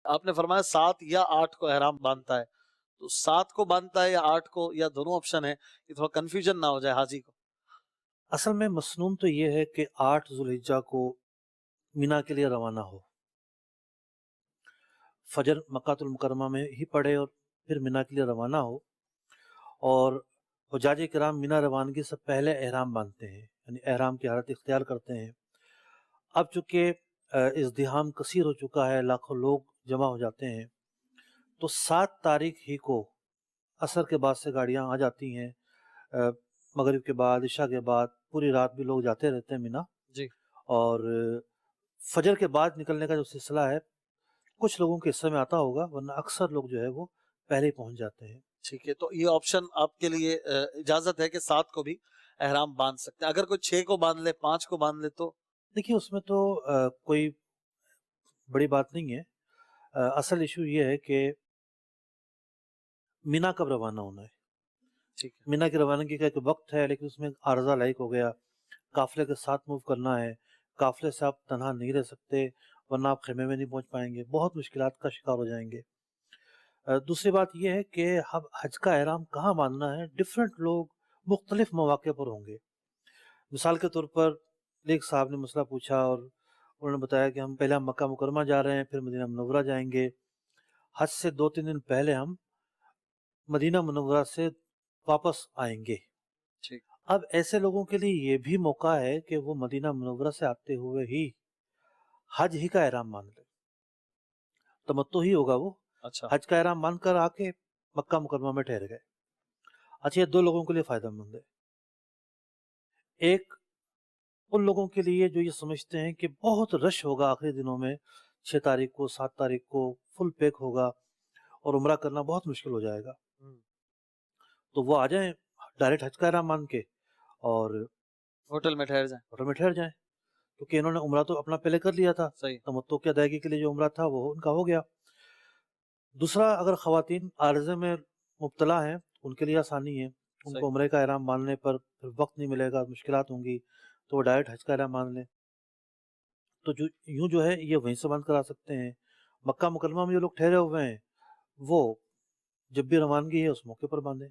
آپ نے فرمایا 7 یا 8 کو احرام باندھتا ہے، تو 7 کو باندھتا ہے یا 8 کو، یا دونوں آپشن ہے؟ یہ تھوڑا کنفیوژن نہ ہو جائے حاجی کو۔ اصل میں مسنون تو یہ ہے کہ 8 ذوالحجہ کو مینا کے لیے روانہ ہو، فجر مکہ المکرمہ میں ہی پڑھے اور پھر مینا کے لیے روانہ ہو، اور حجاج کرام مینا روانگی سے پہلے احرام باندھتے ہیں، یعنی احرام کی حالت اختیار کرتے ہیں۔ اب چونکہ ازدحام کثیر ہو چکا ہے، لاکھوں لوگ جمع ہو جاتے ہیں، تو 7 تاریخ ہی کو عصر کے بعد سے گاڑیاں آ جاتی ہیں، مغرب کے بعد، عشاء کے بعد پوری رات بھی لوگ جاتے رہتے ہیں مینا، جی اور فجر کے بعد نکلنے کا جو سلسلہ ہے کچھ لوگوں کے حصے میں آتا ہوگا، ورنہ اکثر لوگ جو ہے وہ پہلے ہی پہنچ جاتے ہیں۔ ٹھیک ہے، تو یہ آپشن آپ کے لیے اجازت ہے کہ 7 کو بھی احرام باندھ سکتے ہیں، اگر کوئی 6 کو باندھ لے، 5 کو باندھ لے تو؟ دیکھیے اس میں تو کوئی بڑی بات نہیں ہے، اصل ایشو یہ ہے کہ مینا کب روانہ ہونا ہے۔ ٹھیک ہے، مینا کی روانگی کا ایک وقت ہے، لیکن اس میں عارضہ لاحق ہو گیا، قافلے کے ساتھ موو کرنا ہے، قافلے سے آپ تنہا نہیں رہ سکتے، ورنہ آپ خیمے میں نہیں پہنچ پائیں گے، بہت مشکلات کا شکار ہو جائیں گے۔ دوسری بات یہ ہے کہ حج کا احرام کہاں باندھنا ہے، ڈفرینٹ لوگ مختلف مواقع پر ہوں گے۔ مثال کے طور پر ایک صاحب نے مسئلہ پوچھا اور انہوں نے بتایا کہ ہم پہلے مکہ مکرمہ جا رہے ہیں، پھر مدینہ منورہ جائیں گے، حج سے 2-3 دن پہلے ہم مدینہ منورہ سے واپس آئیں گے۔ ٹھیک، اب ایسے لوگوں کے لیے یہ بھی موقع ہے کہ وہ مدینہ منورہ سے آتے ہوئے ہی حج ہی کا احرام باندھ لے، تمتع ہی ہوگا وہ، اچھا، حج کا احرام باندھ کر آ کے مکہ مکرمہ میں ٹھہر گئے۔ اچھا، یہ 2 لوگوں کے لیے فائدہ مند ہے۔ ایک ان لوگوں کے لیے جو یہ سمجھتے ہیں کہ بہت رش ہوگا آخری دنوں میں، 6 تاریخ کو، 7 تاریخ کو فل پیک ہوگا اور عمرہ کرنا بہت مشکل ہو جائے گا، تو وہ آ جائیں ڈائریکٹ حج کا احرام باندھ کے اور ہوٹل میں ٹھہر جائیں، ہوٹل میں ٹھہر جائیں، کیونکہ انہوں نے عمرہ تو اپنا پہلے کر لیا تھا، صحیح، تمتع کی ادائیگی کے لیے جو عمرہ تھا وہ ان کا ہو گیا۔ دوسرا، اگر خواتین عارضے میں مبتلا ہیں ان کے لیے آسانی ہے، ان صحیح، کو عمرے کا احرام باندھنے پر پھر وقت نہیں ملے گا، مشکلات ہوں گی، تو وہ ڈائریکٹ حج کا احرام باندھ لیں، تو یوں جو ہے یہ وہیں سے باندھ کر آ سکتے ہیں۔ مکہ مکرمہ میں جو لوگ ٹھہرے ہوئے ہیں وہ جب بھی روانگی ہے اس موقع پر باندھیں۔